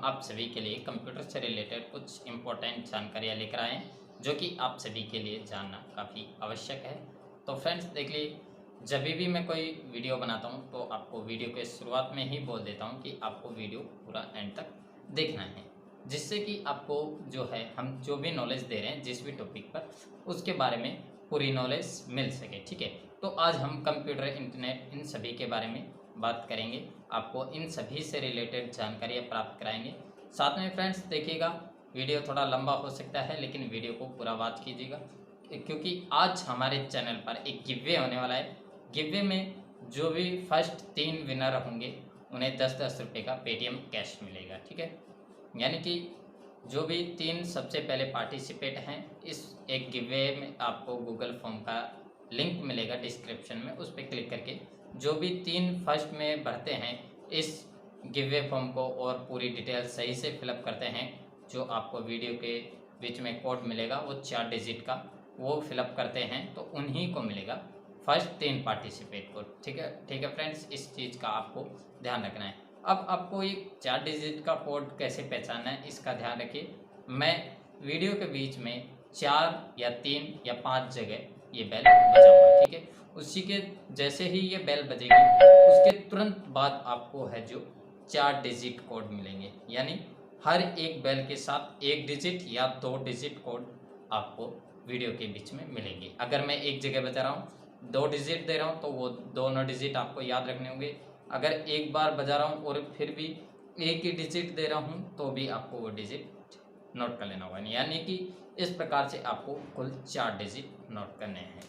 आप सभी के लिए कंप्यूटर से रिलेटेड कुछ इम्पोर्टेंट जानकारियाँ लेकर आए हैं जो कि आप सभी के लिए जानना काफ़ी आवश्यक है। तो फ्रेंड्स देख लीजिए, जब भी मैं कोई वीडियो बनाता हूँ तो आपको वीडियो के शुरुआत में ही बोल देता हूँ कि आपको वीडियो पूरा एंड तक देखना है, जिससे कि आपको जो है हम जो भी नॉलेज दे रहे हैं जिस भी टॉपिक पर उसके बारे में पूरी नॉलेज मिल सके। ठीक है, तो आज हम कंप्यूटर, इंटरनेट, इन सभी के बारे में बात करेंगे, आपको इन सभी से रिलेटेड जानकारियाँ प्राप्त कराएंगे। साथ में फ्रेंड्स देखिएगा, वीडियो थोड़ा लंबा हो सकता है लेकिन वीडियो को पूरा वॉच कीजिएगा, क्योंकि आज हमारे चैनल पर एक गिव वे होने वाला है। गिव वे में जो भी फर्स्ट 3 विनर होंगे उन्हें 10-10 रुपये का पेटीएम कैश मिलेगा। ठीक है, यानी कि जो भी 3 सबसे पहले पार्टिसिपेट हैं, इस एक गिव वे में आपको गूगल फॉर्म का लिंक मिलेगा डिस्क्रिप्शन में, उस पर क्लिक करके जो भी 3 फर्स्ट में भरते हैं इस गिव वे फॉर्म को और पूरी डिटेल सही से फिलअप करते हैं, जो आपको वीडियो के बीच में कोड मिलेगा वो 4 डिजिट का, वो फिलअप करते हैं तो उन्हीं को मिलेगा फर्स्ट 3 पार्टिसिपेट को। ठीक है फ्रेंड्स, इस चीज़ का आपको ध्यान रखना है। अब आपको ये 4 डिजिट का कोड कैसे पहचानना है इसका ध्यान रखिए। मैं वीडियो के बीच में 4 या 3 या 5 जगह ये बेल बजाऊंगा। ठीक है, उसी के जैसे ही ये बेल बजेगी उसके तुरंत बाद आपको है जो 4 डिजिट कोड मिलेंगे, यानी हर एक बेल के साथ 1 डिजिट या 2 डिजिट कोड आपको वीडियो के बीच में मिलेंगे। अगर मैं एक जगह बजा रहा हूँ 2 डिजिट दे रहा हूँ तो वो दोनों डिजिट आपको याद रखने होंगे। अगर एक बार बजा रहा हूँ और फिर भी एक ही डिजिट दे रहा हूँ तो भी आपको वो डिजिट नोट कर लेना होगा, यानी कि इस प्रकार से आपको कुल 4 डिजिट नोट करने हैं।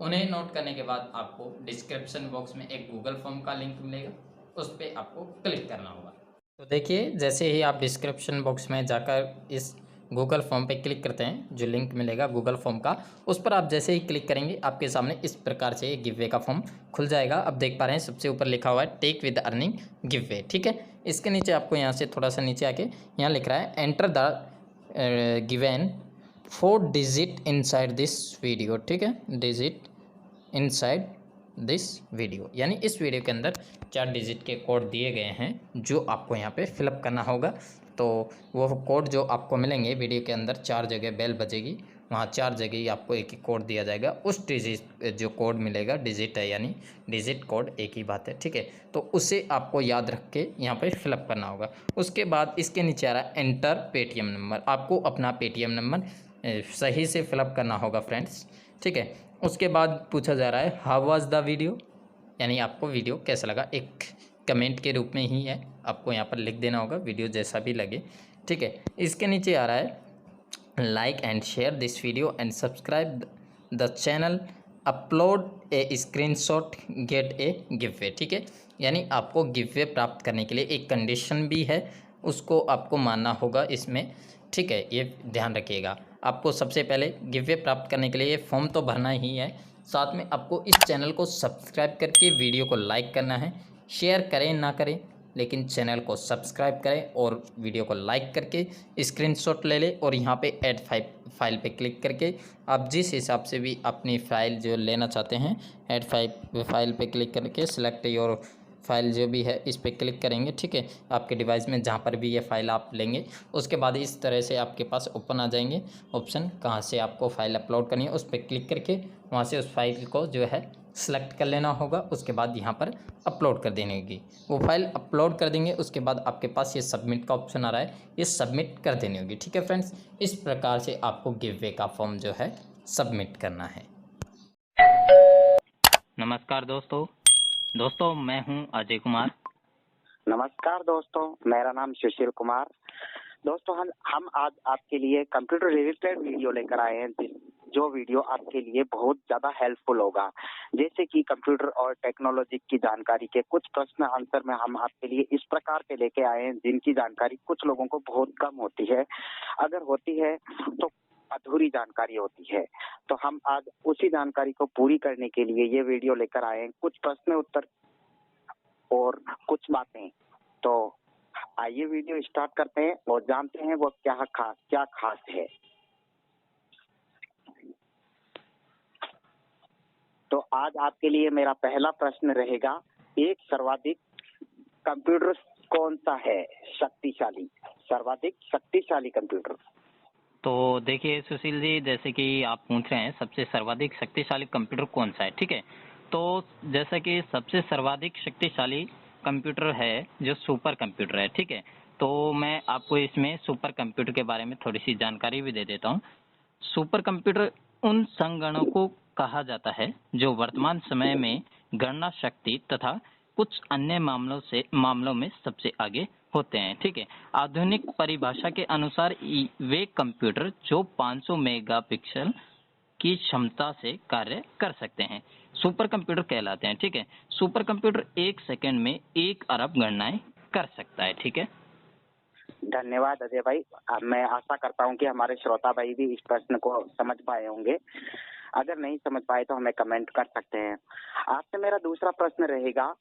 उन्हें नोट करने के बाद आपको डिस्क्रिप्शन बॉक्स में एक गूगल फॉर्म का लिंक मिलेगा, उस पर आपको क्लिक करना होगा। तो देखिए, जैसे ही आप डिस्क्रिप्शन बॉक्स में जाकर इस गूगल फॉर्म पे क्लिक करते हैं, जो लिंक मिलेगा गूगल फॉर्म का, उस पर आप जैसे ही क्लिक करेंगे आपके सामने इस प्रकार से गिव वे का फॉर्म खुल जाएगा। अब देख पा रहे हैं सबसे ऊपर लिखा हुआ है take with earning give way. ठीक है, इसके नीचे आपको यहाँ से थोड़ा सा नीचे आके यहाँ लिख रहा है enter the given 4 digit inside this video. ठीक है, डिजिट इनसाइड दिस वीडियो, यानी इस वीडियो के अंदर 4 डिजिट के कोड दिए गए हैं जो आपको यहाँ पे फिलअप करना होगा। तो वो कोड जो आपको मिलेंगे वीडियो के अंदर, 4 जगह बेल बजेगी, वहाँ 4 जगह ही आपको एक ही कोड दिया जाएगा। उस डिजिट जो कोड मिलेगा, डिजिट है यानी डिजिट कोड एक ही बात है। ठीक है, तो उसे आपको याद रख के यहाँ पे फिलअप करना होगा। उसके बाद इसके नीचे आ रहा है एंटर पेटीएम नंबर, आपको अपना पेटीएम नंबर सही से फिलअप करना होगा फ्रेंड्स। ठीक है, उसके बाद पूछा जा रहा है हाउ वाज द वीडियो, यानी आपको वीडियो कैसा लगा, एक कमेंट के रूप में ही है, आपको यहाँ पर लिख देना होगा वीडियो जैसा भी लगे। ठीक है, इसके नीचे आ रहा है like and share this video and subscribe the channel, upload A screenshot gate A give way. ठीक है, यानी आपको गिव वे प्राप्त करने के लिए एक कंडीशन भी है, उसको आपको मानना होगा इसमें। ठीक है, ये ध्यान रखिएगा। आपको सबसे पहले गिव वे प्राप्त करने के लिए ये फॉर्म तो भरना ही है, साथ में आपको इस चैनल को सब्सक्राइब करके वीडियो को लाइक करना है। शेयर करें ना करें लेकिन चैनल को सब्सक्राइब करें और वीडियो को लाइक करके स्क्रीनशॉट ले लें और यहाँ पे ऐड फाइल पे क्लिक करके आप जिस हिसाब से भी अपनी फ़ाइल जो लेना चाहते हैं, ऐड फाइल पे क्लिक करके सिलेक्ट योर फाइल जो भी है इस पर क्लिक करेंगे। ठीक है, आपके डिवाइस में जहाँ पर भी ये फ़ाइल आप लेंगे उसके बाद इस तरह से आपके पास ओपन आ जाएंगे ऑप्शन, कहाँ से आपको फ़ाइल अपलोड करनी है उस पर क्लिक करके वहाँ से उस फाइल को जो है सेलेक्ट कर लेना होगा। उसके बाद यहाँ पर अपलोड कर देनी होगी, वो फाइल अपलोड कर देंगे। उसके बाद आपके पास ये सबमिट का ऑप्शन आ रहा है, ये सबमिट कर देनी होगी। ठीक है फ्रेंड्स, इस प्रकार से आपको गिव वे का फॉर्म जो है सबमिट करना है। नमस्कार दोस्तों मैं हूं अजय कुमार। नमस्कार दोस्तों, मेरा नाम सुशील कुमार। दोस्तों हम आज आपके लिए कंप्यूटर रिलेटेड वीडियो लेकर आए हैं, जो वीडियो आपके लिए बहुत ज्यादा हेल्पफुल होगा। जैसे कि कंप्यूटर और टेक्नोलॉजी की जानकारी के कुछ प्रश्न आंसर में हम आपके लिए इस प्रकार के लेके आए हैं जिनकी जानकारी कुछ लोगों को बहुत कम होती है, अगर होती है तो अधूरी जानकारी होती है। तो हम आज उसी जानकारी को पूरी करने के लिए ये वीडियो लेकर आए हैं, कुछ प्रश्न उत्तर और कुछ बातें। तो आइए वीडियो स्टार्ट करते हैं और जानते हैं वो क्या खास है। तो आज आपके लिए मेरा पहला प्रश्न रहेगा, एक सर्वाधिक कंप्यूटर कौन सा है शक्तिशाली? सर्वाधिक शक्तिशाली कंप्यूटर। तो देखिए सुशील जी, जैसे कि आप पूछ रहे हैं सबसे सर्वाधिक शक्तिशाली कंप्यूटर कौन सा है, ठीक है। तो जैसा कि सबसे सर्वाधिक शक्तिशाली कंप्यूटर है जो सुपर कंप्यूटर है, ठीक है। तो मैं आपको इसमें सुपर कंप्यूटर के बारे में थोड़ी सी जानकारी भी दे देता हूँ। सुपर कंप्यूटर उन संगणकों को कहा जाता है जो वर्तमान समय में गणना शक्ति तथा कुछ अन्य मामलों में सबसे आगे होते हैं, ठीक है। आधुनिक परिभाषा के अनुसार वे कंप्यूटर जो 500 मेगापिक्सल की क्षमता से कार्य कर सकते हैं सुपर कंप्यूटर कहलाते हैं, ठीक है। सुपर कंप्यूटर 1 सेकंड में 1 अरब गणनाएं कर सकता है, ठीक है। धन्यवाद अजय भाई। अब मैं आशा करता हूं कि हमारे श्रोता भाई भी इस प्रश्न को समझ पाए होंगे। अगर नहीं समझ पाए तो हमें कमेंट कर सकते हैं। आपसे मेरा दूसरा प्रश्न रहेगा,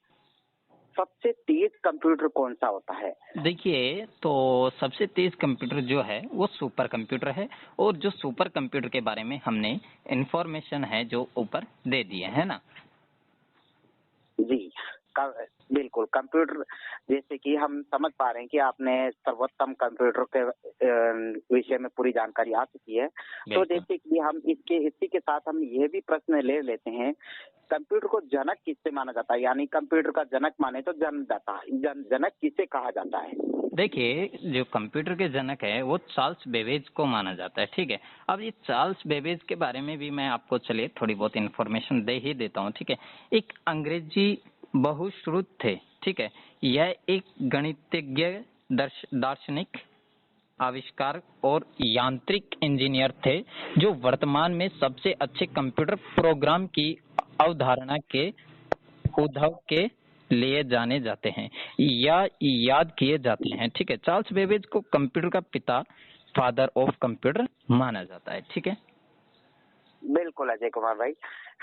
सबसे तेज कंप्यूटर कौन सा होता है? देखिए, तो सबसे तेज कंप्यूटर जो है वो सुपर कंप्यूटर है, और जो सुपर कंप्यूटर के बारे में हमने इंफॉर्मेशन है जो ऊपर दे दिए है ना। जी, बिल्कुल। कंप्यूटर, जैसे कि हम समझ पा रहे हैं कि आपने सर्वोत्तम कंप्यूटर के विषय में पूरी जानकारी आ चुकी है। तो जैसे कि हम इसी के साथ हम ये भी प्रश्न ले लेते हैं, कंप्यूटर को जनक किससे माना जाता है? यानी कंप्यूटर का जनक माने तो जन्मदाता, जनक किसे कहा जाता है? देखिए, जो कंप्यूटर के जनक है वो चार्ल्स बेबेज को माना जाता है, ठीक है। अब ये चार्ल्स बेबेज के बारे में भी मैं आपको चलिए थोड़ी बहुत इन्फॉर्मेशन दे ही देता हूँ, ठीक है। एक अंग्रेजी बहुश्रुत थे, ठीक है। यह एक गणितज्ञ, दार्शनिक, आविष्कार और यांत्रिक इंजीनियर थे जो वर्तमान में सबसे अच्छे कंप्यूटर प्रोग्राम की अवधारणा के उद्भव के लिए जाने जाते हैं या याद किए जाते हैं, ठीक है। चार्ल्स बेबेज को कंप्यूटर का पिता, फादर ऑफ कंप्यूटर माना जाता है, ठीक है। बिल्कुल अजय कुमार भाई,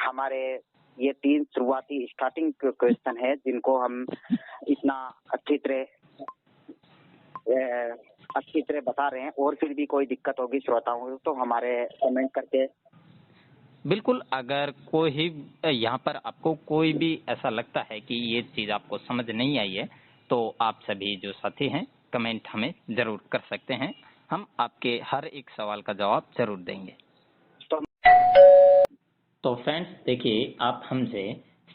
हमारे ये 3 शुरुआती स्टार्टिंग क्वेश्चन है जिनको हम इतना अच्छी तरह बता रहे हैं, और फिर भी कोई दिक्कत होगी श्रोताओं को तो हमारे कमेंट करके बिल्कुल। अगर कोई यहाँ पर आपको कोई भी ऐसा लगता है कि ये चीज आपको समझ नहीं आई है, तो आप सभी जो साथी हैं कमेंट हमें जरूर कर सकते हैं। हम आपके हर एक सवाल का जवाब जरूर देंगे। तो फ्रेंड्स देखिए, आप हमसे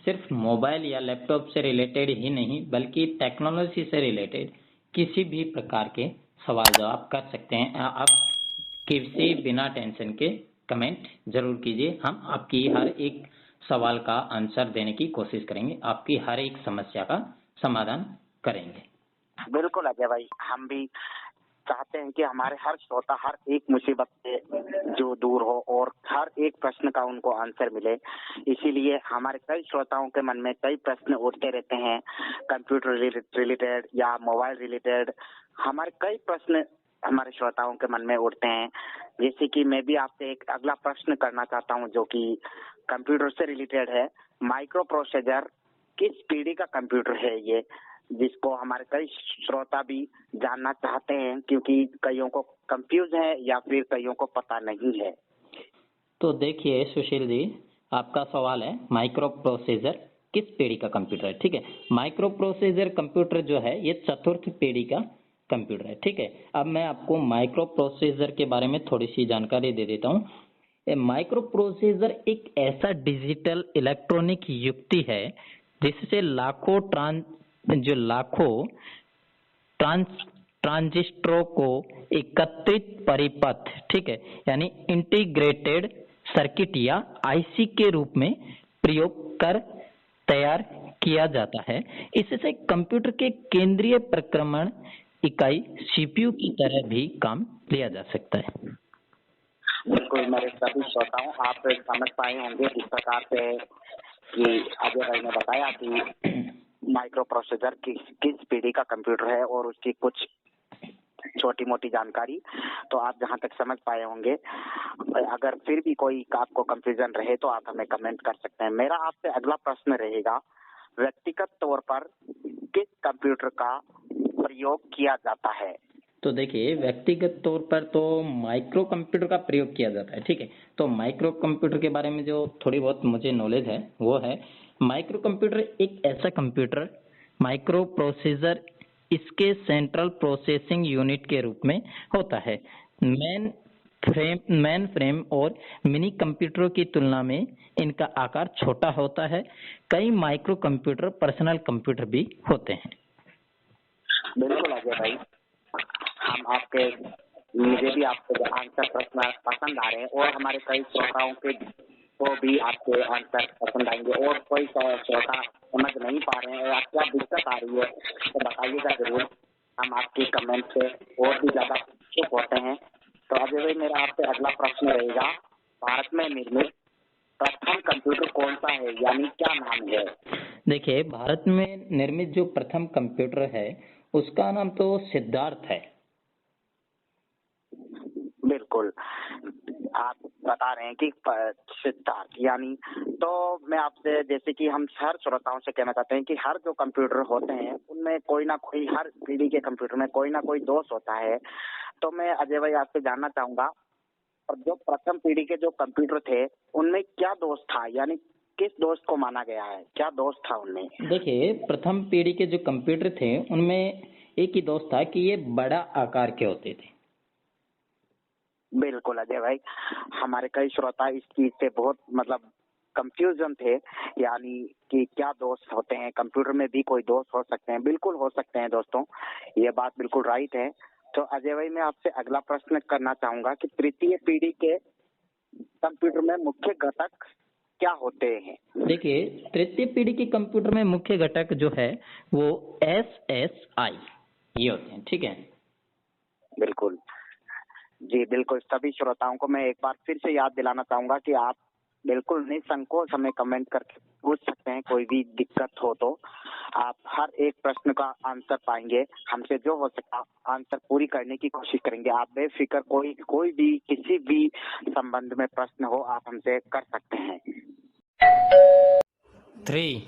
सिर्फ मोबाइल या लैपटॉप से रिलेटेड ही नहीं बल्कि टेक्नोलॉजी से रिलेटेड किसी भी प्रकार के सवाल जवाब कर सकते हैं। आप किसी बिना टेंशन के कमेंट जरूर कीजिए। हम आपकी हर एक सवाल का आंसर देने की कोशिश करेंगे, आपकी हर एक समस्या का समाधान करेंगे। बिल्कुल अजय भाई, हम भी चाहते हैं कि हमारे हर श्रोता हर एक मुसीबत से जो दूर हो और हर एक प्रश्न का उनको आंसर मिले। इसीलिए हमारे कई श्रोताओं के मन में कई प्रश्न उठते रहते हैं, कंप्यूटर रिलेटेड या मोबाइल रिलेटेड। हमारे कई प्रश्न हमारे श्रोताओं के मन में उठते हैं। जैसे कि मैं भी आपसे एक अगला प्रश्न करना चाहता हूं जो कि कंप्यूटर से रिलेटेड है। माइक्रो प्रोसेसर किस पीढ़ी का कंप्यूटर है ये, जिसको हमारे कई श्रोता भी जानना चाहते हैं, क्योंकि कईयों को कंफ्यूज है या फिर कईयों को पता नहीं है। तो देखिए सुशील जी, आपका सवाल है माइक्रो प्रोसेसर किस पीढ़ी का कंप्यूटर है, ठीक है। माइक्रो प्रोसेसर कंप्यूटर जो है ये चतुर्थ पीढ़ी का कंप्यूटर है, ठीक है। अब मैं आपको माइक्रो प्रोसेसर के बारे में थोड़ी सी जानकारी दे देता हूँ। माइक्रो प्रोसेसर एक ऐसा डिजिटल इलेक्ट्रॉनिक युक्ति है जिससे लाखों ट्रांजिस्टरों को एकत्रित परिपथ, ठीक है, यानी इंटीग्रेटेड सर्किट या आईसी के रूप में प्रयोग कर तैयार किया जाता है। इससे कंप्यूटर के केंद्रीय प्रक्रमण इकाई सीपीयू की तरह भी काम लिया जा सकता है। बिल्कुल, मेरे सभी श्रोताओं, आप समझ पाए होंगे जिस प्रकार से कि अजय भाई ने बताया कि माइक्रो प्रोसेसर किस पीढ़ी का कंप्यूटर है और उसकी कुछ छोटी मोटी जानकारी तो आप जहां तक समझ पाए होंगे। अगर फिर भी कोई आपको कंफ्यूजन रहे तो आप हमें कमेंट कर सकते हैं। मेरा आपसे अगला प्रश्न रहेगा, व्यक्तिगत तौर पर किस कंप्यूटर का प्रयोग किया जाता है? तो देखिए, व्यक्तिगत तौर पर तो माइक्रो कंप्यूटर का प्रयोग किया जाता है, ठीक है। तो माइक्रो कंप्यूटर के बारे में जो थोड़ी बहुत मुझे नॉलेज है वो है, माइक्रो कंप्यूटर एक ऐसा कंप्यूटर माइक्रो प्रोसेसर इसके सेंट्रल प्रोसेसिंग यूनिट के रूप में होता है। मेन फ्रेम और मिनी कंप्यूटरों की तुलना में इनका आकार छोटा होता है। कई माइक्रो कंप्यूटर पर्सनल कंप्यूटर भी होते हैं। बिल्कुल अजय भाई, हम आपके मुझे भी आपके आंसर प्रश्न पसंद आ रहे हैं और हमारे कई श्रोताओं के को भी आपके आंसर पसंद आएंगे। और कोई श्रोता समझ नहीं पा रहे हैं और क्या दिक्कत आ रही है तो बताइएगा जरूर, हम आपकी कमेंट से और भी ज्यादा उत्सुक होते हैं। तो अजय भाई, मेरा आपसे अगला प्रश्न रहेगा, भारत में निर्मित प्रथम कंप्यूटर कौन सा है, यानी क्या नाम है? देखिए, भारत में निर्मित जो प्रथम कंप्यूटर है उसका नाम तो सिद्धार्थ है। बिल्कुल, आप बता रहे हैं कि सिद्धार्थ यानी, तो मैं आपसे, जैसे कि हम हर श्रोताओं से कहना चाहते हैं कि हर जो कंप्यूटर होते हैं उनमें कोई ना कोई, हर पीढ़ी के कंप्यूटर में कोई ना कोई दोष होता है। तो मैं अजय भाई आपसे जानना चाहूंगा, और जो प्रथम पीढ़ी के जो कंप्यूटर थे उनमें क्या दोष था, यानी किस दोष को माना गया है, क्या दोष था उनमें? देखिए, प्रथम पीढ़ी के जो कंप्यूटर थे उनमें एक ही दोष था कि ये बड़ा आकार के होते थे। बिल्कुल अजय भाई, हमारे कई श्रोता इस चीज से बहुत कंफ्यूजन थे, यानी कि क्या दोष होते हैं, कंप्यूटर में भी कोई दोष हो सकते हैं। बिल्कुल हो सकते हैं दोस्तों, ये बात बिल्कुल राइट है। तो अजय भाई, मैं आपसे अगला प्रश्न करना चाहूंगा कि तृतीय पीढ़ी के कंप्यूटर में मुख्य घटक क्या होते हैं? देखिए, तृतीय पीढ़ी के कंप्यूटर में मुख्य घटक जो है वो SSI ये होते हैं, ठीक है। बिल्कुल जी, बिल्कुल सभी श्रोताओं को मैं एक बार फिर से याद दिलाना चाहूंगा कि आप बिल्कुल निसंकोच हमें कमेंट करके पूछ सकते हैं, कोई भी दिक्कत हो तो आप हर एक प्रश्न का आंसर पाएंगे। हमसे जो हो सका आंसर पूरी करने की कोशिश करेंगे। आप बेफिक्र, कोई भी किसी भी संबंध में प्रश्न हो आप हमसे कर सकते हैं। 3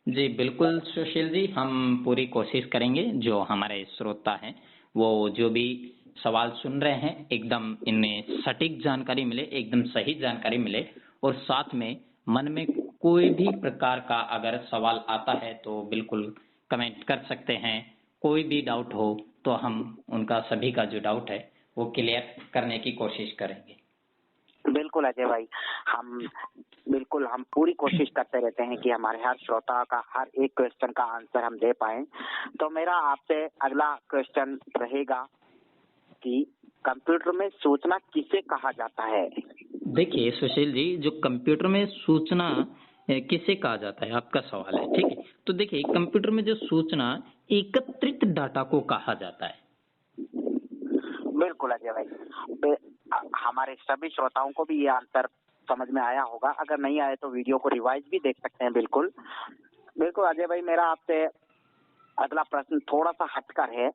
जी बिल्कुल सुशील जी, हम पूरी कोशिश करेंगे जो हमारे श्रोता हैं वो जो भी सवाल सुन रहे हैं एकदम इनमें सटीक जानकारी मिले, एकदम सही जानकारी मिले, और साथ में मन में कोई भी प्रकार का अगर सवाल आता है तो बिल्कुल कमेंट कर सकते हैं। कोई भी डाउट हो तो हम उनका सभी का जो डाउट है वो क्लियर करने की कोशिश करेंगे। बिल्कुल अजय भाई, हम पूरी कोशिश करते रहते हैं कि हमारे हर श्रोता का हर एक क्वेश्चन का आंसर हम दे पाएं। तो मेरा आपसे अगला क्वेश्चन रहेगा कि कंप्यूटर में सूचना किसे कहा जाता है? देखिए सुशील जी, जो कंप्यूटर में सूचना किसे कहा जाता है आपका सवाल है, ठीक है। तो देखिए, कंप्यूटर में जो सूचना एकत्रित डाटा को कहा जाता है। बिल्कुल अजय भाई, हमारे सभी श्रोताओं को भी ये आंसर समझ में आया होगा। अगर नहीं आए तो वीडियो को रिवाइज भी देख सकते हैं। बिल्कुल अजय भाई, मेरा आपसे अगला प्रश्न थोड़ा सा हटकर है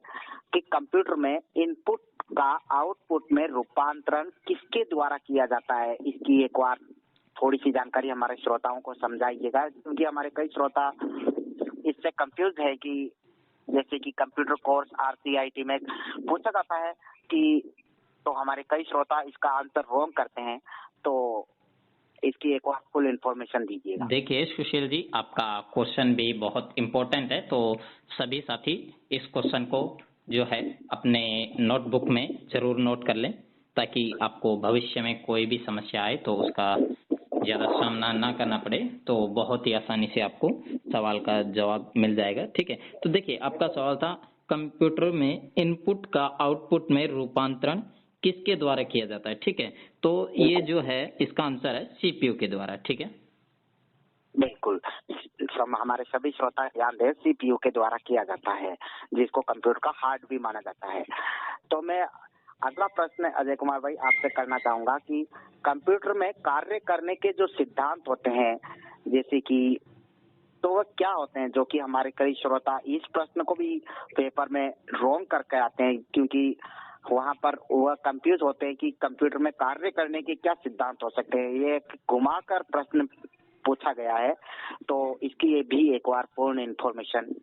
कि कंप्यूटर में इनपुट का आउटपुट में रूपांतरण किसके द्वारा किया जाता है? इसकी एक बार थोड़ी सी जानकारी हमारे श्रोताओं को समझाइएगा, क्योंकि हमारे कई श्रोता इससे कंफ्यूज है कि जैसे कि कंप्यूटर कोर्स RCIT में पूछा जाता है कि, तो हमारे कई श्रोता इसका आंसर रॉन्ग करते हैं, तो इसकी एक और फुल इन्फॉर्मेशन दीजिएगा। देखिए सुशील जी, आपका क्वेश्चन भी बहुत इम्पोर्टेंट है, तो सभी साथी इस क्वेश्चन को जो है अपने नोटबुक में जरूर नोट कर लें, ताकि आपको भविष्य में कोई भी समस्या आए तो उसका ज़्यादा सामना ना करना पड़े, तो बहुत ही आसानी से आपको सवाल का जवाब मिल जाएगा, ठीक है। तो देखिए, आपका सवाल था कंप्यूटर में इनपुट का आउटपुट में रूपांतरण किसके द्वारा किया जाता है, ठीक है। तो ये जो है इसका आंसर है CPU के द्वारा, ठीक है। बिल्कुल, हमारे सभी श्रोता ध्यान दें, CPU के द्वारा किया जाता है, जिसको कंप्यूटर का हार्ट भी माना जाता है। तो मैं अगला प्रश्न अजय कुमार भाई आपसे करना चाहूंगा कि कंप्यूटर में कार्य करने के जो सिद्धांत होते हैं, जैसे कि, तो वह क्या होते हैं, जो कि हमारे कई श्रोता इस प्रश्न को भी पेपर में रॉन्ग करके आते हैं, क्योंकि वहां पर वह कंफ्यूज होते हैं कि कंप्यूटर में कार्य करने के क्या सिद्धांत हो सकते हैं। ये घुमाकर प्रश्न पूछा गया है, तो इसकी ये भी एक बार पूर्ण इन्फॉर्मेशन।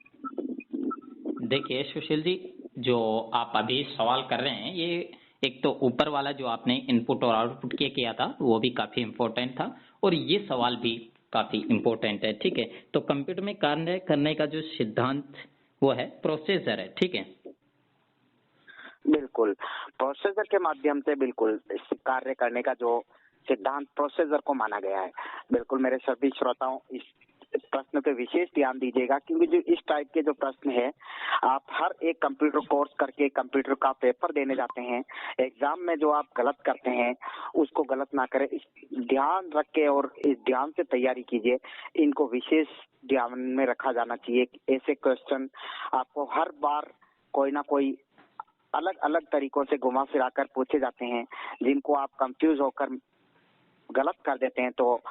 देखिए सुशील जी, जो आप अभी सवाल कर रहे हैं, ये एक तो ऊपर वाला जो आपने इनपुट और आउटपुट किया था वो भी काफी इम्पोर्टेंट था, और ये सवाल भी काफी इम्पोर्टेंट है, ठीक है। तो कंप्यूटर में कार्य करने का जो सिद्धांत वो है प्रोसेसर है, ठीक है। बिल्कुल, प्रोसेसर के माध्यम से बिल्कुल इस कार्य करने का जो सिद्धांत प्रोसेसर को माना गया है। बिल्कुल मेरे सभी श्रोताओं इस प्रश्न पे विशेष ध्यान दीजिएगा, क्योंकि जो इस टाइप के जो प्रश्न है, आप हर एक कंप्यूटर कोर्स करके कंप्यूटर का पेपर देने जाते हैं, एग्जाम में जो आप गलत करते हैं उसको गलत ना करें, इस ध्यान रख के और इस ध्यान से तैयारी कीजिए। इनको विशेष ध्यान में रखा जाना चाहिए। ऐसे क्वेश्चन आपको हर बार कोई ना कोई अलग अलग तरीकों से घुमा फिरा कर पूछे जाते हैं, जिनको आप कंफ्यूज होकर गलत कर देते हैं। तो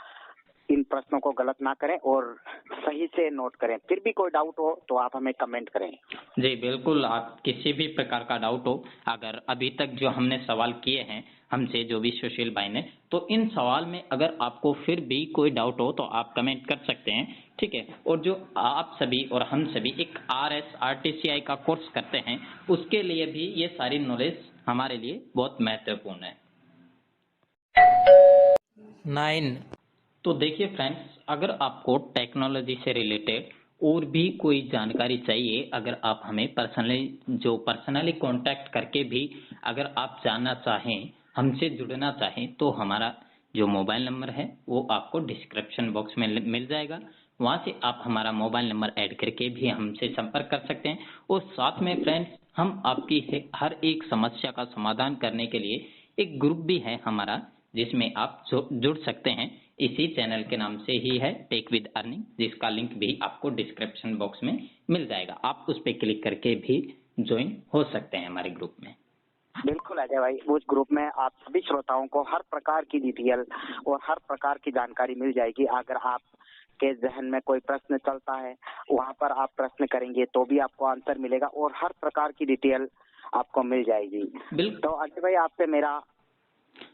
इन प्रश्नों को गलत ना करें और सही से नोट करें। फिर भी कोई डाउट हो तो आप हमें कमेंट करें। जी बिल्कुल, आप किसी भी प्रकार का डाउट हो, अगर अभी तक जो हमने सवाल किए हैं हमसे, जो भी सुशील भाई ने, तो इन सवाल में अगर आपको फिर भी कोई डाउट हो तो आप कमेंट कर सकते हैं, ठीक है। और जो आप सभी और हम सभी एक RSRTCI का कोर्स करते हैं, उसके लिए भी ये सारी नॉलेज हमारे लिए बहुत महत्वपूर्ण है। 9 तो देखिए फ्रेंड्स, अगर आपको टेक्नोलॉजी से रिलेटेड और भी कोई जानकारी चाहिए, अगर आप हमें पर्सनली कांटेक्ट करके भी अगर आप जानना चाहें, हमसे जुड़ना चाहें, तो हमारा जो मोबाइल नंबर है वो आपको डिस्क्रिप्शन बॉक्स में मिल जाएगा। वहाँ से आप हमारा मोबाइल नंबर ऐड करके भी हमसे संपर्क कर सकते हैं। और साथ में फ्रेंड्स, हम आपकी हर एक समस्या का समाधान करने के लिए एक ग्रुप भी है हमारा, जिसमें आप जुड़ सकते हैं। इसी चैनल के नाम से ही है, टेक विद अर्निंग, जिसका लिंक भी आपको डिस्क्रिप्शन बॉक्स में मिल जाएगा। आप उस पर क्लिक करके भी ज्वाइन हो सकते हैं हमारे ग्रुप में। बिल्कुल अजय भाई, उस ग्रुप में आप सभी श्रोताओं को हर प्रकार की डिटेल और हर प्रकार की जानकारी मिल जाएगी। अगर आप के जहन में कोई प्रश्न चलता है, वहाँ पर आप प्रश्न करेंगे तो भी आपको आंसर मिलेगा और हर प्रकार की डिटेल आपको मिल जाएगी। बिल्कुल। तो अजय भाई, आपसे मेरा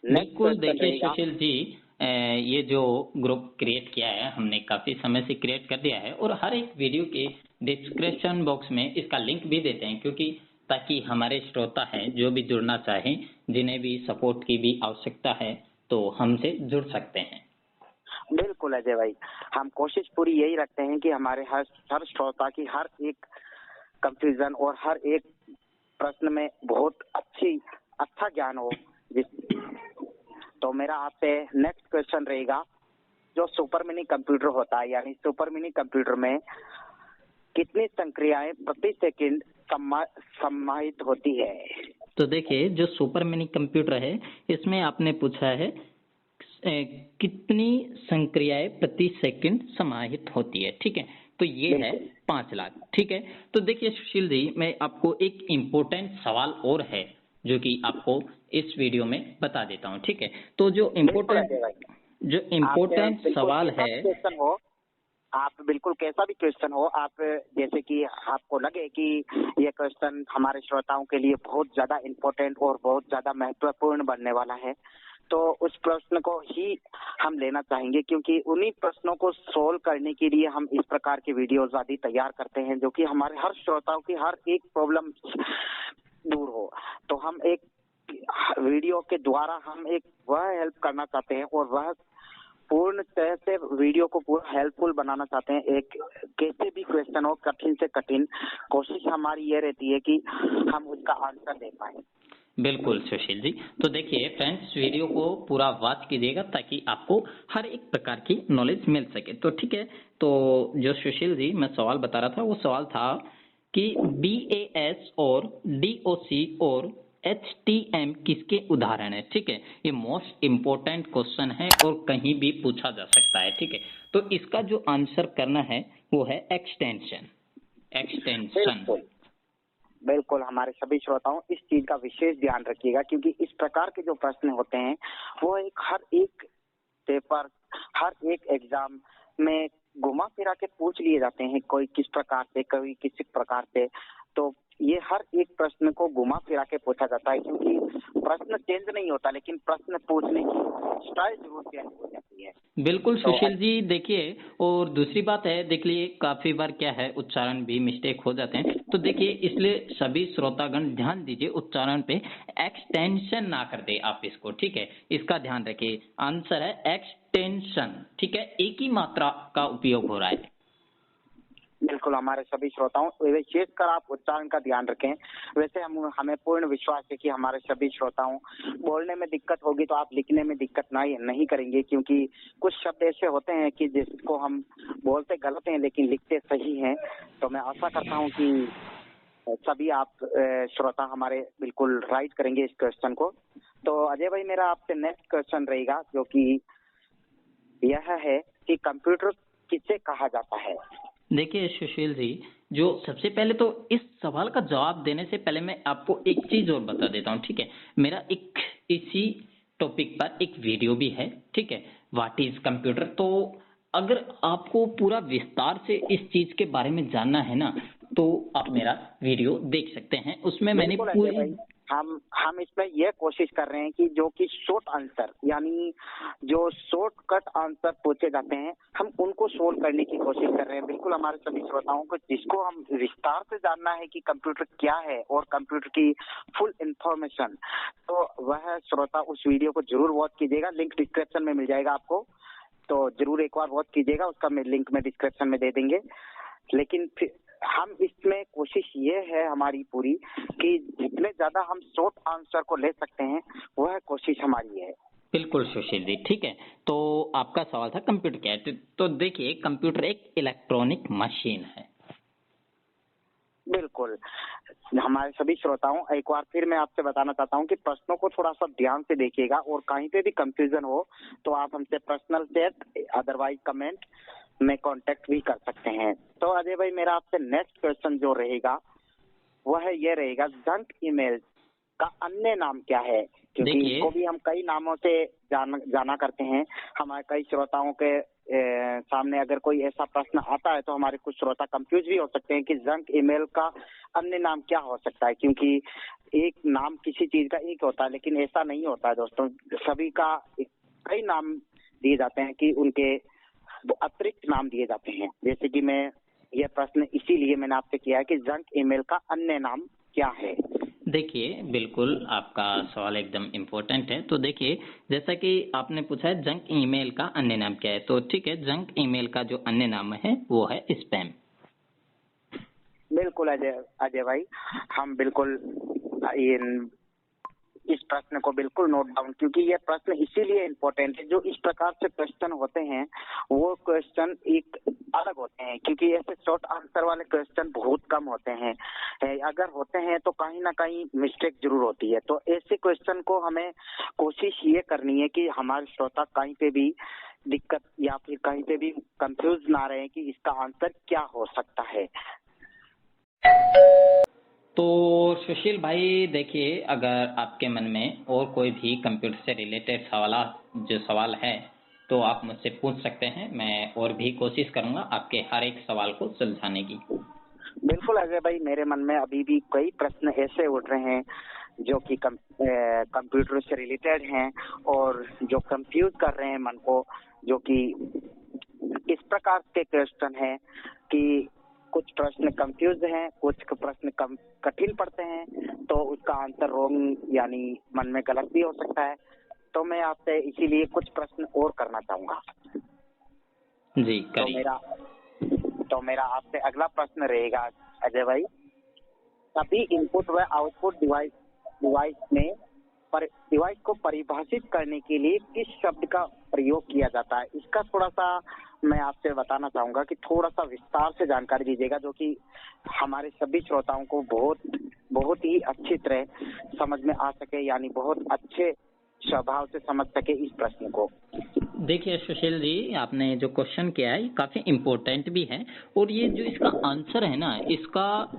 बिल्कुल, देखिए सुशील जी, ये जो ग्रुप क्रिएट किया है हमने, काफी समय से क्रिएट कर दिया है, और हर एक वीडियो के डिस्क्रिप्शन बॉक्स में इसका लिंक भी देते हैं, क्योंकि ताकि हमारे श्रोता हैं जो भी जुड़ना चाहें, जिन्हें भी सपोर्ट की भी आवश्यकता है, तो हमसे जुड़ सकते हैं। बिल्कुल अजय भाई, हम कोशिश पूरी यही रखते हैं कि हमारे हर श्रोता की हर एक कंफ्यूजन और हर एक प्रश्न में बहुत अच्छा ज्ञान हो। तो मेरा आपसे नेक्स्ट क्वेश्चन रहेगा, जो सुपर मिनी कंप्यूटर होता है, यानी सुपर मिनी कंप्यूटर में कितनी संक्रियाएं प्रति सेकंड समाहित होती है? तो देखिए, जो सुपर मिनी कंप्यूटर है, इसमें आपने पूछा है कितनी संक्रियाएं प्रति सेकंड समाहित होती है, ठीक है। तो ये है 5 लाख, ठीक है। तो देखिए सुशील जी, मैं आपको एक इम्पोर्टेंट सवाल और है जो कि आपको इस वीडियो में बता देता हूँ, ठीक है। तो जो इम्पोर्टेंट सवाल है, आप बिल्कुल कैसा भी क्वेश्चन हो, आप जैसे कि आपको लगे कि ये क्वेश्चन हमारे श्रोताओं के लिए बहुत ज्यादा इम्पोर्टेंट और बहुत ज्यादा महत्वपूर्ण बनने वाला है, तो उस प्रश्न को ही हम लेना चाहेंगे, क्योंकि उन्हीं प्रश्नों को सोल्व करने के लिए हम इस प्रकार की वीडियोज आदि तैयार करते हैं, जो कि हमारे हर श्रोताओं की हर एक प्रॉब्लम दूर हो। तो हम एक वीडियो के द्वारा हम एक वह हेल्प करना चाहते हैं और वह पूर्ण तरह से वीडियो को पूरा हेल्पफुल बनाना चाहते हैं। एक कैसे भी क्वेश्चन हो, कठिन से कठिन, कोशिश हमारी ये रहती है कि हम उसका आंसर दे पाए। बिल्कुल सुशील जी। तो देखिए फ्रेंड्स, वीडियो को पूरा वॉच कीजिएगा ताकि आपको हर एक प्रकार की नॉलेज मिल सके, तो ठीक है। तो जो सुशील जी मैं सवाल बता रहा था, वो सवाल था कि BAS और DOC और HTM किसके उदाहरण है, ठीक है। ये मोस्ट इम्पोर्टेंट क्वेश्चन है और कहीं भी पूछा जा सकता है, ठीक है। तो इसका जो आंसर करना है वो है एक्सटेंशन। बिल्कुल हमारे सभी श्रोताओं इस चीज का विशेष ध्यान रखिएगा, क्योंकि इस प्रकार के जो प्रश्न होते हैं वो हर एक पेपर, हर एक एग्जाम में घुमा फिरा के पूछ लिए जाते हैं, कोई किस प्रकार से, कोई किसी प्रकार से। तो ये हर एक प्रश्न को घुमा फिरा के पूछा जाता है, क्योंकि प्रश्न चेंज नहीं होता, लेकिन प्रश्न पूछने की स्टाइल जरूर चेंज हो जाती है। बिल्कुल सुशील जी, देखिए, और दूसरी बात है, देख लिए काफी बार क्या है, उच्चारण भी मिस्टेक हो जाते हैं। तो देखिए, इसलिए सभी श्रोतागण ध्यान दीजिए, उच्चारण पे एक्सटेंशन ना कर दे आप इसको, ठीक है। इसका ध्यान रखिए, आंसर है एक्सटेंशन, ठीक है। एक ही मात्रा का उपयोग हो रहा है। बिल्कुल, हमारे सभी श्रोताओं, विशेषकर आप उच्चारण का ध्यान रखें। वैसे हमें पूर्ण विश्वास है कि हमारे सभी श्रोताओं, बोलने में दिक्कत होगी तो आप लिखने में दिक्कत नहीं करेंगे, क्योंकि कुछ शब्द ऐसे होते हैं कि जिसको हम बोलते गलत हैं लेकिन लिखते सही हैं। तो मैं आशा करता हूं कि सभी आप श्रोता हमारे बिल्कुल राइट करेंगे इस क्वेश्चन को। तो अजय भाई, मेरा आपसे नेक्स्ट क्वेश्चन रहेगा, जो कि यह है कि कंप्यूटर किसे कहा जाता है? देखिए सुशील जी, जो सबसे पहले तो इस सवाल का जवाब देने से पहले मैं आपको एक चीज और बता देता हूँ, ठीक है। मेरा एक इसी टॉपिक पर एक वीडियो भी है, ठीक है, व्हाट इज कंप्यूटर। तो अगर आपको पूरा विस्तार से इस चीज के बारे में जानना है ना, तो आप मेरा वीडियो देख सकते हैं। उसमें मैंने बिल्कुल अजय पूरी भाई, हम इसमें यह कोशिश कर रहे हैं कि जो कि शॉर्ट आंसर, यानी जो शॉर्टकट आंसर पूछे जाते हैं, हम उनको सोल्व करने की कोशिश कर रहे हैं। बिल्कुल हमारे सभी श्रोताओं को, जिसको हम विस्तार से जानना है कि कंप्यूटर क्या है और कंप्यूटर की फुल इंफॉर्मेशन, तो वह श्रोता उस वीडियो को जरूर वॉच कीजिएगा। लिंक डिस्क्रिप्शन में मिल जाएगा आपको, तो जरूर एक बार वॉच कीजिएगा। उसका मैं लिंक में डिस्क्रिप्शन में दे देंगे। लेकिन फिर हम इसमें कोशिश ये है हमारी पूरी कि जितने ज्यादा हम शॉर्ट आंसर को ले सकते हैं, वह कोशिश हमारी है। बिल्कुल सुशील जी, ठीक है। तो आपका सवाल था कंप्यूटर क्या है। तो देखिए, कंप्यूटर एक इलेक्ट्रॉनिक मशीन है। बिल्कुल, हमारे सभी श्रोताओं, एक बार फिर मैं आपसे बताना चाहता हूं कि प्रश्नों को थोड़ा सा ध्यान से देखिएगा, और कहीं पे भी कंफ्यूजन हो तो आप हमसे पर्सनल चैट, अदरवाइज कमेंट में कांटेक्ट भी कर सकते हैं। तो अजय भाई, मेरा आपसे नेक्स्ट क्वेश्चन जो रहेगा वह ये रहेगा, जंक ईमेल का अन्य नाम क्या है? क्योंकि इसको भी हम कई नामों से जाना करते हैं। हमारे कई श्रोताओं के सामने अगर कोई ऐसा प्रश्न आता है तो हमारे कुछ श्रोता कंफ्यूज भी हो सकते हैं कि जंक ईमेल का अन्य नाम क्या हो सकता है, क्योंकि एक नाम किसी चीज का एक होता है, लेकिन ऐसा नहीं होता है दोस्तों। सभी का कई नाम दिए जाते हैं कि उनके अतिरिक्त नाम दिए जाते हैं। जैसे कि मैं यह प्रश्न इसीलिए मैंने आपसे किया है कि जंक ईमेल का अन्य नाम क्या है? देखिए, बिल्कुल आपका सवाल एकदम इम्पोर्टेंट है। तो देखिए, जैसा कि आपने पूछा है जंक ईमेल का अन्य नाम क्या है, तो ठीक है, जंक ईमेल का जो अन्य नाम है वो है स्पैम। बिल्कुल अजय भाई, हम बिल्कुल इस प्रश्न को बिल्कुल नोट डाउन, क्योंकि यह प्रश्न इसीलिए इम्पोर्टेंट है। जो इस प्रकार से क्वेश्चन होते हैं वो क्वेश्चन एक अलग होते हैं, क्योंकि ऐसे शॉर्ट आंसर वाले क्वेश्चन बहुत कम होते हैं। अगर होते हैं तो कहीं ना कहीं मिस्टेक जरूर होती है। तो ऐसे क्वेश्चन को हमें कोशिश ये करनी है कि हमारे श्रोता कहीं पे भी दिक्कत या फिर कहीं पे भी कंफ्यूज ना रहे कि इसका आंसर क्या हो सकता है। तो सुशील भाई देखिए, अगर आपके मन में और कोई भी कंप्यूटर से रिलेटेड सवाल है तो आप मुझसे पूछ सकते हैं। मैं और भी कोशिश करूंगा आपके हर एक सवाल को सुलझाने की। बिल्कुल अजय भाई, मेरे मन में अभी भी कई प्रश्न ऐसे उठ रहे हैं जो कि कंप्यूटर से रिलेटेड हैं और जो कंफ्यूज कर रहे हैं मन को, जो कि इस प्रकार के क्वेश्चन हैं कि कुछ प्रश्न कंफ्यूज हैं, कुछ प्रश्न कम कठिन पड़ते हैं, तो उसका आंसर रॉन्ग यानी मन में गलत भी हो सकता है। तो मैं आपसे इसीलिए कुछ प्रश्न और करना चाहूंगा। जी करिए। तो मेरा आपसे अगला प्रश्न रहेगा अजय भाई, सभी इनपुट व आउटपुट डिवाइस को परिभाषित करने के लिए किस शब्द का प्रयोग किया जाता है? इसका थोड़ा सा मैं आपसे बताना चाहूंगा कि थोड़ा सा विस्तार से जानकारी दीजिएगा, जो कि हमारे सभी श्रोताओं को बहुत ही अच्छी तरह समझ में आ सके, यानी बहुत अच्छे स्वभाव से समझ सके इस प्रश्न को। देखिए सुशील जी, आपने जो क्वेश्चन किया है ये काफी इम्पोर्टेंट भी है, और ये जो इसका आंसर है ना, इसका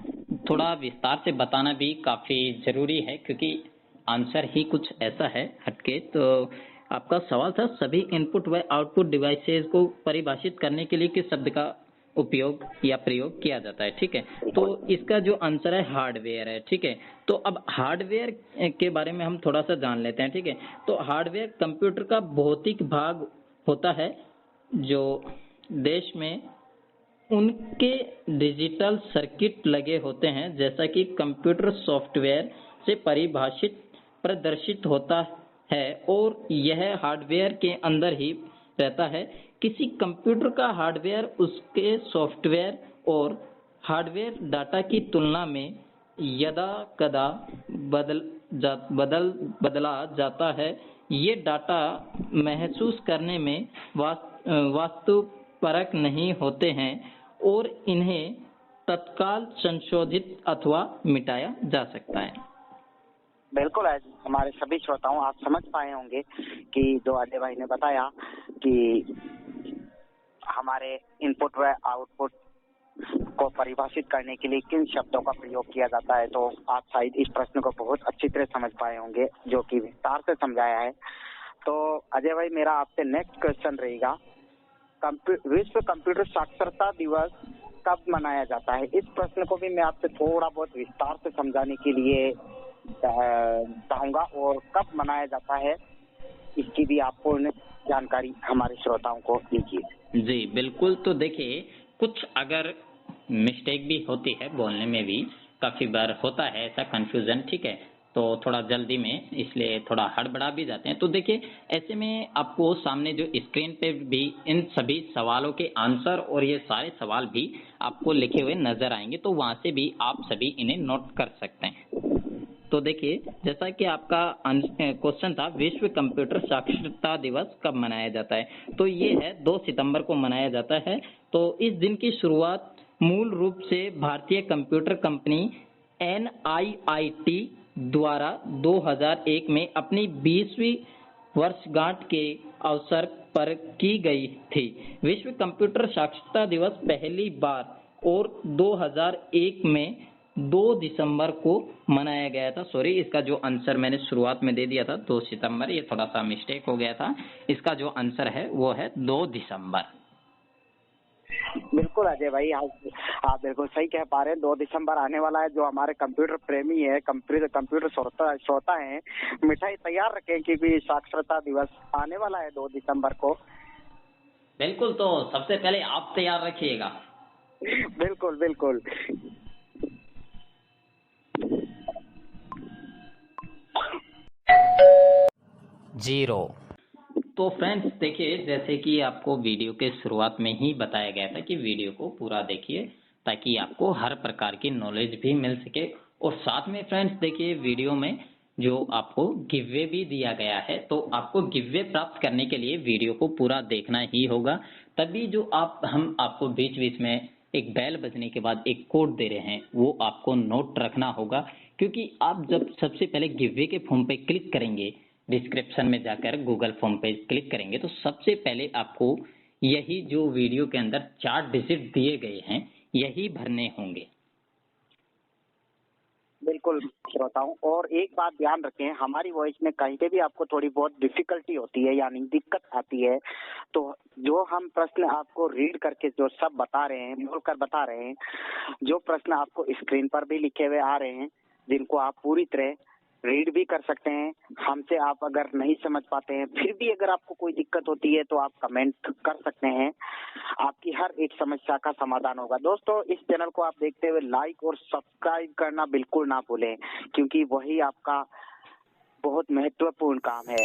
थोड़ा विस्तार से बताना भी काफी जरूरी है, क्योंकि आंसर ही कुछ ऐसा है हटके। तो आपका सवाल था सभी इनपुट व आउटपुट डिवाइसेस को परिभाषित करने के लिए किस शब्द का उपयोग या प्रयोग किया जाता है, ठीक है। तो इसका जो आंसर है हार्डवेयर है, ठीक है। तो अब हार्डवेयर के बारे में हम थोड़ा सा जान लेते हैं, ठीक है। तो हार्डवेयर कंप्यूटर का भौतिक भाग होता है जो देश में उनके डिजिटल सर्किट लगे होते हैं, जैसा कि कंप्यूटर सॉफ्टवेयर से परिभाषित प्रदर्शित होता है, और यह हार्डवेयर के अंदर ही रहता है किसी कंप्यूटर का हार्डवेयर उसके सॉफ्टवेयर और हार्डवेयर डाटा की तुलना में यदा कदा बदला जाता है। ये डाटा महसूस करने में वास्तुपरक नहीं होते हैं और इन्हें तत्काल संशोधित अथवा मिटाया जा सकता है। बिल्कुल है। हमारे सभी श्रोताओं, आप समझ पाए होंगे कि जो अजय भाई ने बताया कि हमारे इनपुट व आउटपुट को परिभाषित करने के लिए किन शब्दों का प्रयोग किया जाता है, तो आप शायद इस प्रश्न को बहुत अच्छी तरह समझ पाए होंगे, जो कि विस्तार से समझाया है। तो अजय भाई, मेरा आपसे नेक्स्ट क्वेश्चन रहेगा, विश्व कंप्यूटर साक्षरता दिवस कब मनाया जाता है? इस प्रश्न को भी मैं आपसे थोड़ा बहुत विस्तार से समझाने के लिए चाहूंगा, और कब मनाया जाता है इसकी भी आप पूर्ण जानकारी हमारे श्रोताओं को दीजिए। जी बिल्कुल। तो देखिए, कुछ अगर मिस्टेक भी होती है, बोलने में भी काफ़ी बार होता है ऐसा कंफ्यूजन, ठीक है, तो थोड़ा जल्दी में इसलिए थोड़ा हड़बड़ा भी जाते हैं। तो देखिए, ऐसे में आपको सामने जो स्क्रीन पे भी इन सभी सवालों के आंसर और ये सारे सवाल भी आपको लिखे हुए नजर आएंगे, तो वहाँ से भी आप सभी इन्हें नोट कर सकते हैं। तो देखिए, जैसा कि आपका क्वेश्चन था, विश्व कंप्यूटर साक्षरता दिवस कब मनाया जाता है, तो ये है 2 सितंबर को मनाया जाता है। तो इस दिन की शुरुआत मूल रूप से भारतीय कंप्यूटर कंपनी NIIT द्वारा 2001 में अपनी 20वीं वर्षगांठ के अवसर पर की गई थी। विश्व कंप्यूटर साक्षरता दिवस पहली बार और 2001 में 2 दिसंबर को मनाया गया था। सॉरी, इसका जो आंसर मैंने शुरुआत में दे दिया था 2 सितंबर, ये थोड़ा सा मिस्टेक हो गया था। इसका जो आंसर है वो है 2 दिसंबर। बिल्कुल अजय भाई, आप बिल्कुल सही कह पा रहे हैं। 2 दिसंबर आने वाला है। जो हमारे कंप्यूटर प्रेमी है, कंप्यूटर श्रोता हैं, मिठाई तैयार रखें क्योंकि साक्षरता दिवस आने वाला है 2 दिसंबर को। बिल्कुल, तो सबसे पहले आप तैयार रखिएगा। बिल्कुल बिल्कुल। जीरो। तो फ्रेंड्स देखिए, जैसे कि आपको वीडियो के शुरुआत में ही बताया गया था कि वीडियो को पूरा देखिए ताकि आपको हर प्रकार की नॉलेज भी मिल सके। और साथ में फ्रेंड्स देखिए, वीडियो में जो आपको गिववे भी दिया गया है, तो आपको गिववे प्राप्त करने के लिए वीडियो को पूरा देखना ही होगा। तभी जो हम आपको बीच बीच में एक बेल बजने के बाद एक कोड दे रहे हैं, वो आपको नोट रखना होगा, क्योंकि आप जब सबसे पहले गिववे के फॉर्म पे क्लिक करेंगे, डिस्क्रिप्शन में जाकर गूगल फॉर्म पे क्लिक करेंगे, तो सबसे पहले आपको यही जो वीडियो के अंदर 4 डिजिट दिए गए हैं, यही भरने होंगे। बिल्कुल श्रोताओं, और एक बात ध्यान रखें, हमारी वॉइस में कहीं पे भी आपको थोड़ी बहुत डिफिकल्टी होती है, यानी दिक्कत आती है, तो जो हम प्रश्न आपको रीड करके जो सब बता रहे हैं, बोलकर बता रहे हैं, जो प्रश्न आपको स्क्रीन पर भी लिखे हुए आ रहे हैं, जिनको आप पूरी तरह रीड भी कर सकते हैं। हमसे आप अगर नहीं समझ पाते हैं, फिर भी अगर आपको कोई दिक्कत होती है, तो आप कमेंट कर सकते हैं। आपकी हर एक समस्या का समाधान होगा। दोस्तों, इस चैनल को आप देखते हुए लाइक और सब्सक्राइब करना बिल्कुल ना भूलें, क्योंकि वही आपका बहुत महत्वपूर्ण काम है।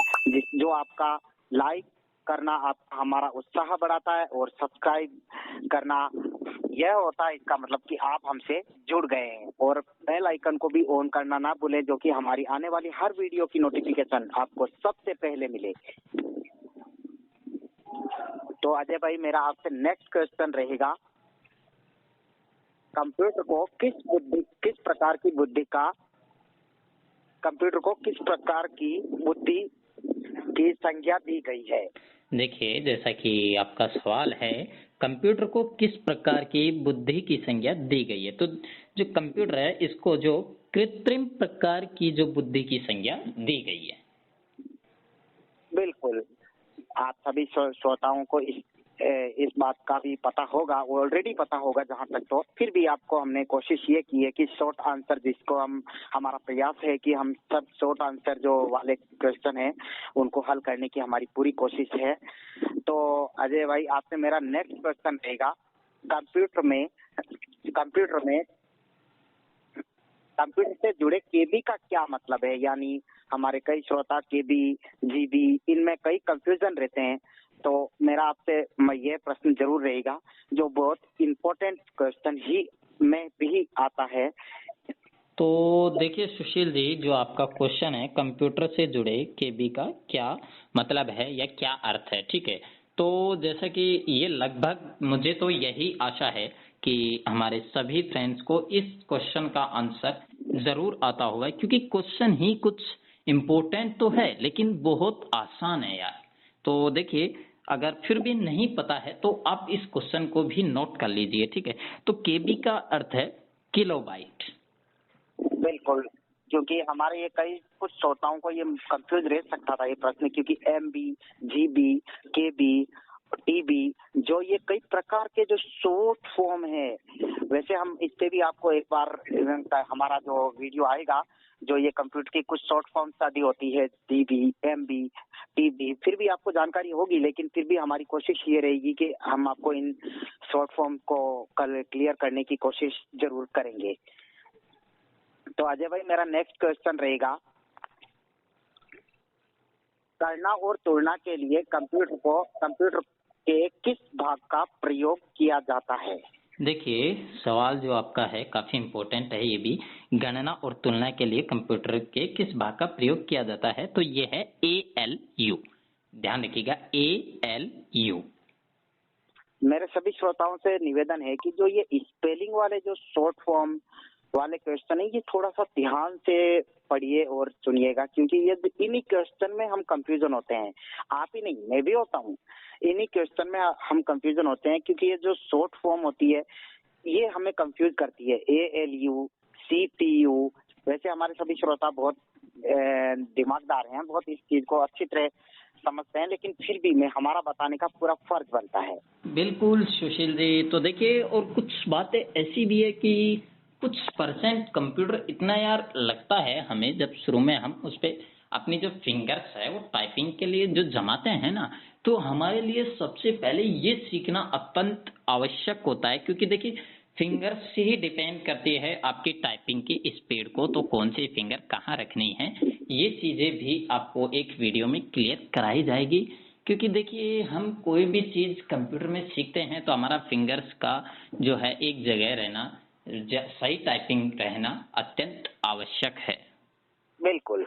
जो आपका लाइक करना हमारा उत्साह बढ़ाता है, और सब्सक्राइब करना यह होता है, इसका मतलब कि आप हमसे जुड़ गए हैं। और बेल आइकन को भी ऑन करना ना भूलें, जो कि हमारी आने वाली हर वीडियो की नोटिफिकेशन आपको सबसे पहले मिले। तो अजय भाई, मेरा आपसे नेक्स्ट क्वेश्चन रहेगा, कंप्यूटर को किस प्रकार की बुद्धि की संज्ञा दी गई है? देखिए, जैसा कि आपका सवाल है, कंप्यूटर को किस प्रकार की बुद्धि की संज्ञा दी गई है, तो जो कंप्यूटर है, इसको जो कृत्रिम प्रकार की जो बुद्धि की संज्ञा दी गई है। बिल्कुल, आप सभी श्रोताओं को इस बात का भी पता होगा, ऑलरेडी पता होगा जहां तक, तो फिर भी आपको हमने कोशिश ये की है कि शॉर्ट आंसर, जिसको हमारा प्रयास है कि हम सब शॉर्ट आंसर जो वाले क्वेश्चन है उनको हल करने की हमारी पूरी कोशिश है। तो अजय भाई, आपसे मेरा नेक्स्ट क्वेश्चन रहेगा, कंप्यूटर से जुड़े केबी का क्या मतलब है? यानी हमारे कई श्रोता केबी, जीबी, इनमें कई कंफ्यूजन रहते हैं, तो मेरा आपसे ये प्रश्न जरूर रहेगा, जो बहुत इम्पोर्टेंट क्वेश्चन ही में भी आता है। तो देखिए सुशील जी, जो आपका क्वेश्चन है कंप्यूटर से जुड़े केबी का क्या मतलब है या क्या अर्थ है, ठीक है। तो जैसा कि ये लगभग मुझे तो यही आशा है कि हमारे सभी फ्रेंड्स को इस क्वेश्चन का आंसर जरूर आता होगा, क्योंकि क्वेश्चन ही कुछ इम्पोर्टेंट तो है लेकिन बहुत आसान है यार। तो देखिए, अगर फिर भी नहीं पता है तो आप इस क्वेश्चन को भी नोट कर लीजिए, ठीक है। तो केबी का अर्थ है किलोबाइट। बिल्कुल, क्योंकि हमारे ये कई कुछ श्रोताओं को ये कंफ्यूज रह सकता था ये प्रश्न, क्योंकि एमबी, जीबी, केबी, टीबी, जो ये कई प्रकार के जो शॉर्ट फॉर्म है। वैसे हम इस पे भी आपको एक बार हमारा जो वीडियो आएगा, जो ये कंप्यूटर की कुछ शॉर्ट फॉर्म स्टडी होती है, जीबी, एमबी, टीबी, फिर भी आपको जानकारी होगी, लेकिन फिर भी हमारी कोशिश ये रहेगी कि हम आपको इन शॉर्ट फॉर्म को कल क्लियर करने की कोशिश जरूर करेंगे। तो अजय भाई, मेरा नेक्स्ट क्वेश्चन रहेगा, करना और तुलना के लिए कंप्यूटर के किस भाग का प्रयोग किया जाता है? देखिए, सवाल जो आपका है काफी इम्पोर्टेंट है। ये भी गणना और तुलना के लिए कंप्यूटर के किस भाग का प्रयोग किया जाता है, तो ये है ALU। ध्यान रखिएगा, ALU। मेरे सभी श्रोताओं से निवेदन है कि जो ये स्पेलिंग वाले जो शॉर्ट फॉर्म वाले क्वेश्चन है, ये थोड़ा सा ध्यान से पढ़िए और सुनिएगा, क्योंकि ये इन्हीं क्वेश्चन में हम कंफ्यूजन होते हैं। आप ही नहीं, मैं भी होता हूँ। इन्हीं क्वेश्चन में हम कंफ्यूजन होते हैं, क्योंकि ये जो शॉर्ट फॉर्म होती है ये हमें कंफ्यूज करती है। ALU, CPU। वैसे हमारे सभी श्रोता बहुत दिमागदार हैं, बहुत इस चीज को अच्छी तरह समझते हैं, लेकिन फिर भी मैं हमारा बताने का पूरा फर्ज बनता है। बिल्कुल सुशील जी। तो देखिए, और कुछ बातें ऐसी भी है कि कुछ परसेंट कंप्यूटर इतना यार लगता है हमें, जब शुरू में हम उस पे अपनी जो फिंगर्स है वो टाइपिंग के लिए जो जमाते हैं ना, तो हमारे लिए सबसे पहले ये सीखना अत्यंत आवश्यक होता है, क्योंकि देखिए फिंगर्स से ही डिपेंड करती है आपकी टाइपिंग की स्पीड को, तो कौन सी फिंगर कहाँ रखनी है, ये चीजें भी आपको एक वीडियो में क्लियर कराई जाएगी। क्योंकि देखिए, हम कोई भी चीज कंप्यूटर में सीखते हैं तो हमारा फिंगर्स का जो है एक जगह रहना, सही टाइपिंग रहना अत्यंत आवश्यक है। बिल्कुल।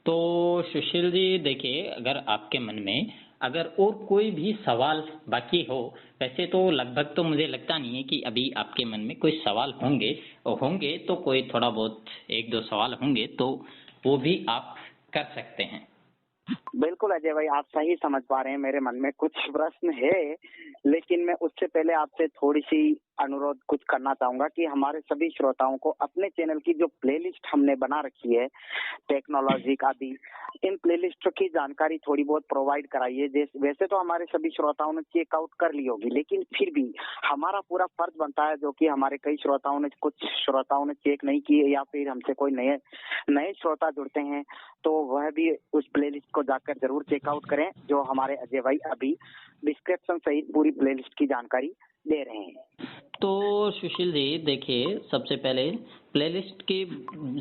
तो सुशील जी देखिए, अगर आपके मन में अगर और कोई भी सवाल बाकी हो, वैसे तो लगभग तो मुझे लगता नहीं है कि अभी आपके मन में कोई सवाल होंगे, और होंगे तो कोई थोड़ा बहुत एक दो सवाल होंगे, तो वो भी आप कर सकते हैं। बिल्कुल अजय भाई, आप सही समझ पा रहे हैं, मेरे मन में कुछ प्रश्न है, लेकिन मैं उससे पहले आपसे थोड़ी सी अनुरोध कुछ करना चाहूंगा कि हमारे सभी श्रोताओं को अपने चैनल की जो प्लेलिस्ट हमने बना रखी है, टेक्नोलॉजी आदि, इन प्लेलिस्टों की जानकारी थोड़ी बहुत प्रोवाइड कराइए। वैसे तो हमारे सभी श्रोताओं ने चेकआउट कर ली होगी, लेकिन फिर भी हमारा पूरा फर्ज बनता है, जो कि हमारे कई श्रोताओं ने, कुछ श्रोताओं ने चेक नहीं किए, या फिर हमसे कोई नए श्रोता जुड़ते हैं, तो वह भी उस प्लेलिस्ट को जाकर जरूर चेकआउट करें, जो हमारे अजय भाई अभी डिस्क्रिप्शन सहित पूरी प्लेलिस्ट की जानकारी दे रहे हैं। तो सुशील जी देखिए, सबसे पहले प्लेलिस्ट की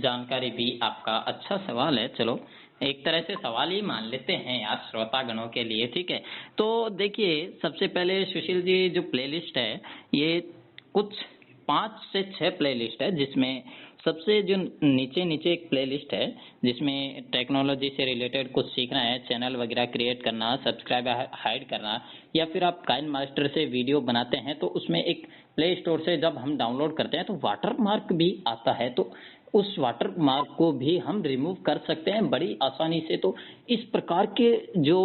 जानकारी भी आपका अच्छा सवाल है, चलो एक तरह से सवाल ही मान लेते हैं यार श्रोतागणों के लिए, ठीक है। तो देखिए, सबसे पहले सुशील जी जो प्लेलिस्ट है, ये कुछ 5 से 6 प्लेलिस्ट है, जिसमें सबसे जो नीचे नीचे एक प्लेलिस्ट है जिसमें टेक्नोलॉजी से रिलेटेड कुछ सीखना है, चैनल वगैरह क्रिएट करना, सब्सक्राइबर हाइड करना, या फिर आप काइन मास्टर से वीडियो बनाते हैं तो उसमें एक प्ले स्टोर से जब हम डाउनलोड करते हैं तो वाटर मार्क भी आता है, तो उस वाटर मार्क को भी हम रिमूव कर सकते हैं बड़ी आसानी से। तो इस प्रकार के जो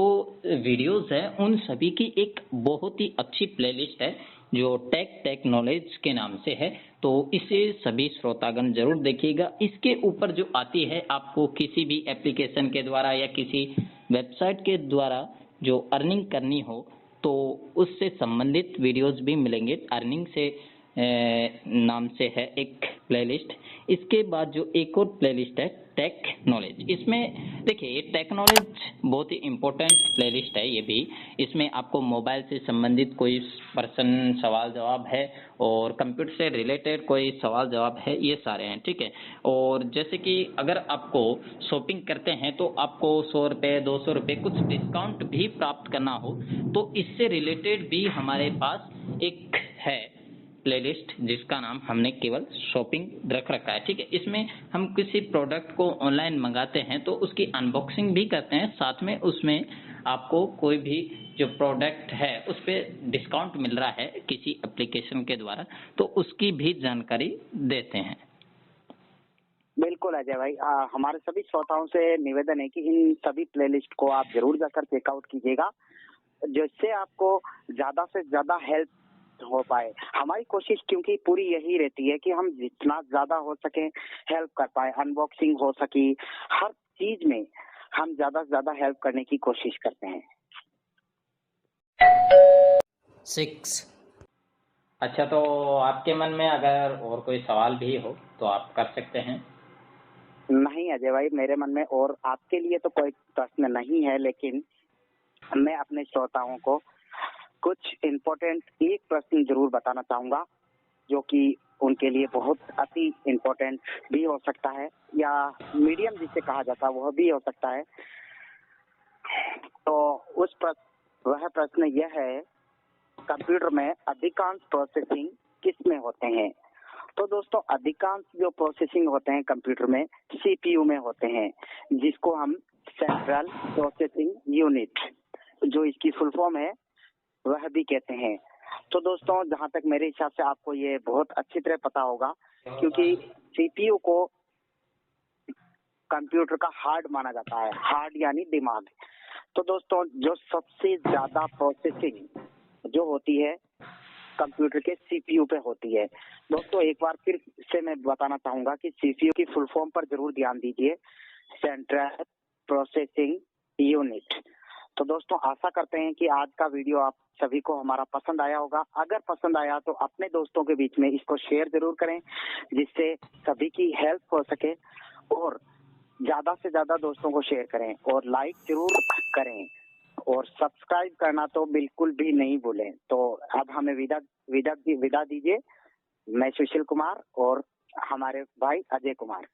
वीडियोस हैं उन सभी की एक बहुत ही अच्छी प्लेलिस्ट है जो टेक नॉलेज के नाम से है, तो इसे सभी श्रोतागण जरूर देखिएगा। इसके ऊपर जो आती है, आपको किसी भी एप्लीकेशन के द्वारा या किसी वेबसाइट के द्वारा जो अर्निंग करनी हो तो उससे संबंधित वीडियोस भी मिलेंगे। अर्निंग से नाम से है एक प्लेलिस्ट। इसके बाद जो एक और प्लेलिस्ट है टेक नॉलेज, इसमें देखिए टेक नॉलेज बहुत ही इम्पोर्टेंट प्लेलिस्ट है ये भी। इसमें आपको मोबाइल से संबंधित कोई पर्सन सवाल जवाब है और कंप्यूटर से रिलेटेड कोई सवाल जवाब है, ये सारे हैं, ठीक है। और जैसे कि अगर आपको शॉपिंग करते हैं तो आपको 100 रुपये 200 रुपये कुछ डिस्काउंट भी प्राप्त करना हो तो इससे रिलेटेड भी हमारे पास एक है प्लेलिस्ट जिसका नाम हमने केवल शॉपिंग रख रखा है, ठीक है। इसमें हम किसी प्रोडक्ट को ऑनलाइन मंगाते हैं तो उसकी अनबॉक्सिंग भी करते हैं, साथ में उसमें आपको कोई भी जो प्रोडक्ट है उस पर डिस्काउंट मिल रहा है किसी एप्लीकेशन के द्वारा तो उसकी भी जानकारी देते हैं। बिल्कुल अजय भाई, हमारे सभी श्रोताओं से निवेदन है कि इन सभी प्लेलिस्ट को आप जरूर जाकर चेकआउट कीजिएगा, जिससे आपको ज्यादा से ज्यादा हेल्प हो पाए। हमारी कोशिश क्योंकि पूरी यही रहती है कि हम जितना ज्यादा हो सके हेल्प कर पाए, अनबॉक्सिंग हो सकी, हर चीज में हम ज्यादा से ज्यादा हेल्प करने की कोशिश करते हैं। 6। अच्छा, तो आपके मन में अगर और कोई सवाल भी हो तो आप कर सकते हैं। नहीं अजय भाई, मेरे मन में और आपके लिए तो कोई प्रश्न नहीं है, लेकिन मैं अपने श्रोताओं को कुछ इम्पोर्टेंट एक प्रश्न जरूर बताना चाहूंगा जो कि उनके लिए बहुत अति इम्पोर्टेंट भी हो सकता है या मीडियम जिसे कहा जाता है वह भी हो सकता है। तो वह प्रश्न यह है, कंप्यूटर में अधिकांश प्रोसेसिंग किस में होते हैं? तो दोस्तों, अधिकांश जो प्रोसेसिंग होते हैं कंप्यूटर में सीपीयू में होते हैं, जिसको हम सेंट्रल प्रोसेसिंग यूनिट, जो इसकी फुल फॉर्म है, वह भी कहते हैं। तो दोस्तों, जहां तक मेरे हिसाब से आपको ये बहुत अच्छी तरह पता होगा, क्योंकि सीपीयू को कंप्यूटर का हार्ट माना जाता है, हार्ट यानी दिमाग। तो दोस्तों, जो सबसे ज्यादा प्रोसेसिंग जो होती है कंप्यूटर के सीपीयू पे होती है। दोस्तों, एक बार फिर से मैं बताना चाहूंगा कि सीपीयू की फुल फॉर्म पर जरूर ध्यान दीजिए, सेंट्रल प्रोसेसिंग यूनिट। तो दोस्तों, आशा करते हैं कि आज का वीडियो आप सभी को हमारा पसंद आया होगा। अगर पसंद आया तो अपने दोस्तों के बीच में इसको शेयर जरूर करें, जिससे सभी की हेल्प हो सके, और ज्यादा से ज्यादा दोस्तों को शेयर करें और लाइक जरूर करें और सब्सक्राइब करना तो बिल्कुल भी नहीं भूलें। तो अब हमें विदा दीजिए। मैं सुशील कुमार और हमारे भाई अजय कुमार।